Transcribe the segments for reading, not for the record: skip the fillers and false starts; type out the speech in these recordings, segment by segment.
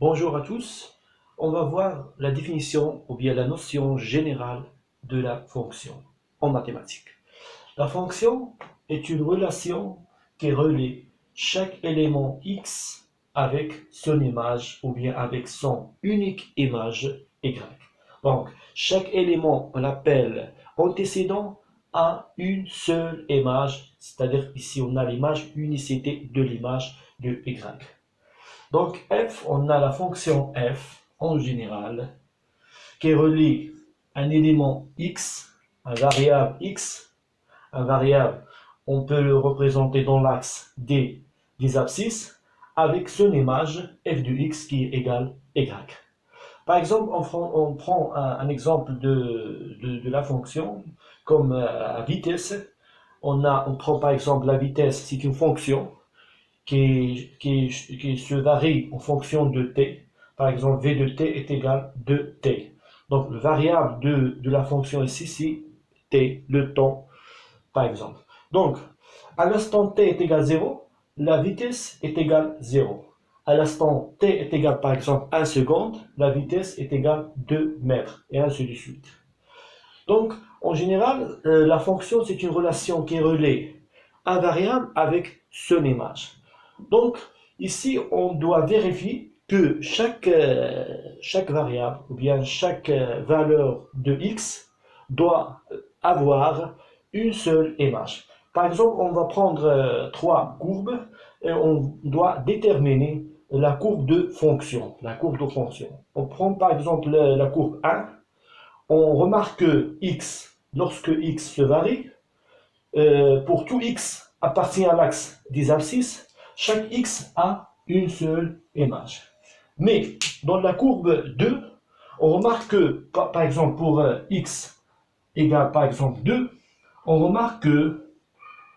Bonjour à tous, on va voir la définition ou bien la notion générale de la fonction en mathématiques. La fonction est une relation qui relie chaque élément x avec son image ou bien avec son unique image y. Donc, chaque élément, on l'appelle antécédent à une seule image, c'est-à-dire ici on a l'image unicité de l'image de y. Donc f, on a la fonction f en général qui relie un élément x, un variable x, un variable, on peut le représenter dans l'axe des abscisses avec son image f de x qui est égale y. Par exemple, on prend un exemple de la fonction comme la vitesse. On prend par exemple la vitesse, c'est une fonction qui se varie en fonction de t. Par exemple, v de t est égal à 2t. Donc, le variable de la fonction ici, c'est t, le temps, par exemple. Donc, à l'instant t est égal à 0, la vitesse est égale à 0. À l'instant t est égal, par exemple, 1 seconde, la vitesse est égale à 2 mètres, et ainsi de suite. Donc, en général, la fonction, c'est une relation qui relie un variable avec son image. Donc, ici, on doit vérifier que chaque variable ou bien chaque valeur de x doit avoir une seule image. Par exemple, on va prendre trois courbes et on doit déterminer la courbe de fonction. On prend par exemple la courbe 1. On remarque que x, lorsque x se varie, pour tout x appartient à l'axe des abscisses, chaque x a une seule image. Mais dans la courbe 2, on remarque que, par exemple, pour x égale par exemple 2, on remarque que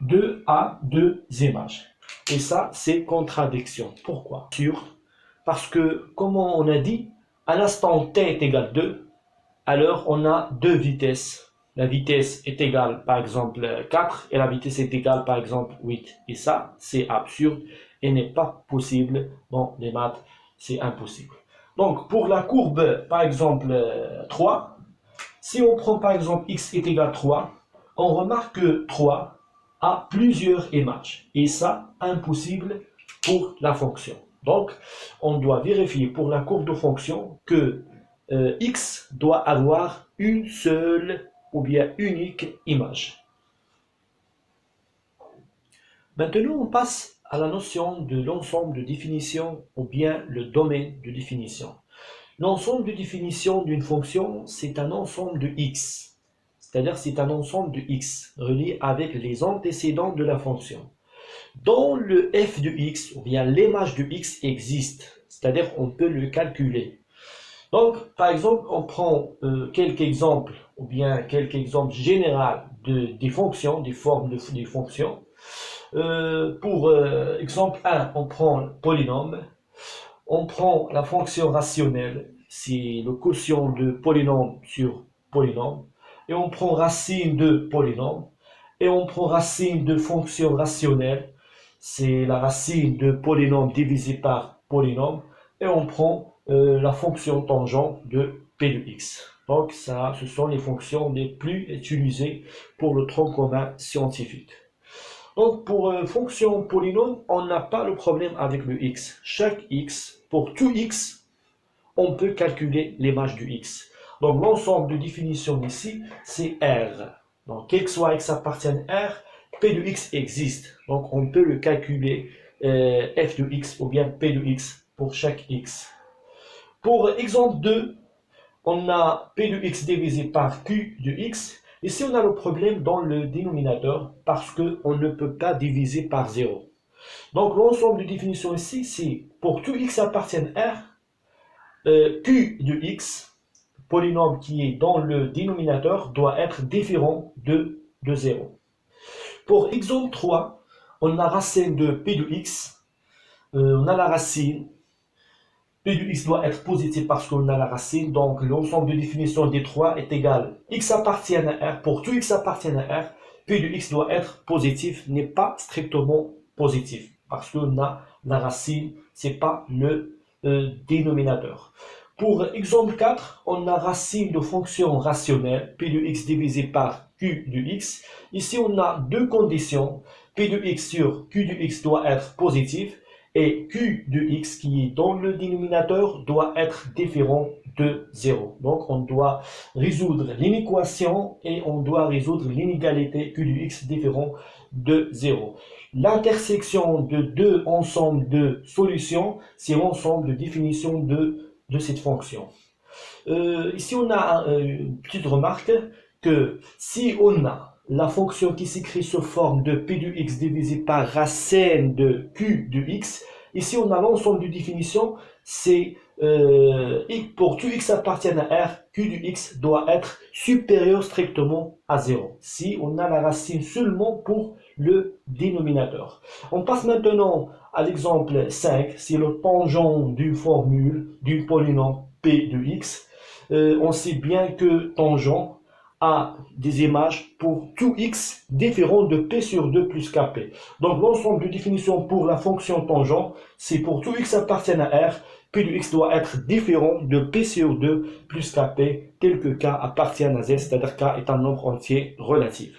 2 a deux images. Et ça, c'est contradiction. Pourquoi? Parce que, comme on a dit, à l'instant t est égal à 2, alors on a deux vitesses. La vitesse est égale par exemple 4 et la vitesse est égale par exemple 8. Et ça, c'est absurde et n'est pas possible dans les maths, c'est impossible. Donc pour la courbe par exemple 3, si on prend par exemple x est égal à 3, on remarque que 3 a plusieurs images. Et ça, impossible pour la fonction. Donc on doit vérifier pour la courbe de fonction que x doit avoir une seule ou bien unique image. Maintenant, on passe à la notion de l'ensemble de définition ou bien le domaine de définition. L'ensemble de définition d'une fonction, c'est un ensemble de x. C'est-à-dire c'est un ensemble de x relié avec les antécédents de la fonction. Dont le f de x ou bien l'image de x existe. C'est-à-dire on peut le calculer. Donc, par exemple, on prend quelques exemples, ou bien quelques exemples généraux des fonctions, des formes des fonctions. Pour exemple 1, on prend le polynôme, on prend la fonction rationnelle, c'est le quotient de polynôme sur polynôme, et on prend racine de polynôme, et on prend racine de fonction rationnelle, c'est la racine de polynôme divisé par polynôme, et on prend la fonction tangente de p de x. Donc ça, ce sont les fonctions les plus utilisées pour le tronc commun scientifique. Donc pour fonction polynôme, on n'a pas le problème avec le x. Chaque x, pour tout x, on peut calculer l'image du x. Donc l'ensemble de définition ici, c'est R. Donc quel que soit x appartienne à R, p de x existe. Donc on peut le calculer f de x ou bien p de x pour chaque x. Pour exemple 2, on a p de x divisé par q de x. Ici, on a le problème dans le dénominateur parce qu'on ne peut pas diviser par 0. Donc, l'ensemble de définition ici, c'est pour tout x appartient à R, q de x, polynôme qui est dans le dénominateur, doit être différent de 0. Pour exemple 3, on a racine de p de x, on a la racine. P de x doit être positif parce qu'on a la racine, donc l'ensemble de définition des 3 est égal. X appartient à R, pour tout x appartient à R, P de x doit être positif, n'est pas strictement positif, parce qu'on a la racine, c'est pas dénominateur. Pour exemple 4, on a racine de fonction rationnelle, p de x divisé par q de x. Ici, on a deux conditions. P de x sur q de x doit être positif et q de x qui est dans le dénominateur doit être différent de 0. Donc, on doit résoudre l'inéquation et on doit résoudre l'inégalité q de x différent de 0. L'intersection de deux ensembles de solutions, c'est l'ensemble de définition de cette fonction. Ici, on a une petite remarque que si on a la fonction qui s'écrit sous forme de p de x divisé par racine de q de x, ici on a l'ensemble de définition, c'est pour tout x appartient à R, q de x doit être supérieur strictement à 0. Si on a la racine seulement pour le dénominateur. On passe maintenant à l'exemple 5, c'est le tangent d'une formule d'une polynôme p de x. On sait bien que tangent a des images pour tout x différent de p sur 2 plus kp. Donc l'ensemble de définition pour la fonction tangent, c'est pour tout x appartient à R, p de x doit être différent de p sur 2 plus kp, tel que k appartient à z, c'est-à-dire k est un nombre entier relatif.